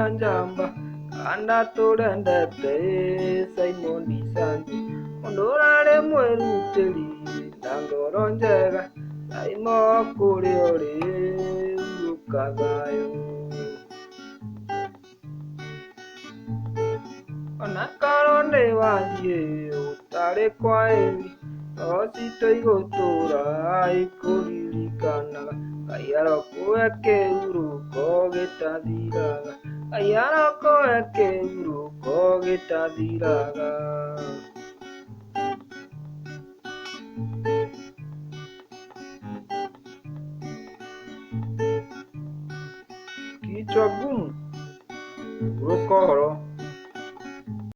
ya njamba kana turendete Simon Sanzu mundu urari mwirutiri na ngoro njega Saimo kuri uri uruka thayo ona karo ni wathie utari kwa eri no cito igutura ikuririkanaga Ngai arokuhe kĩhurũko gĩtathiraga Ngai arokuhe kĩhurũko gĩtathiraga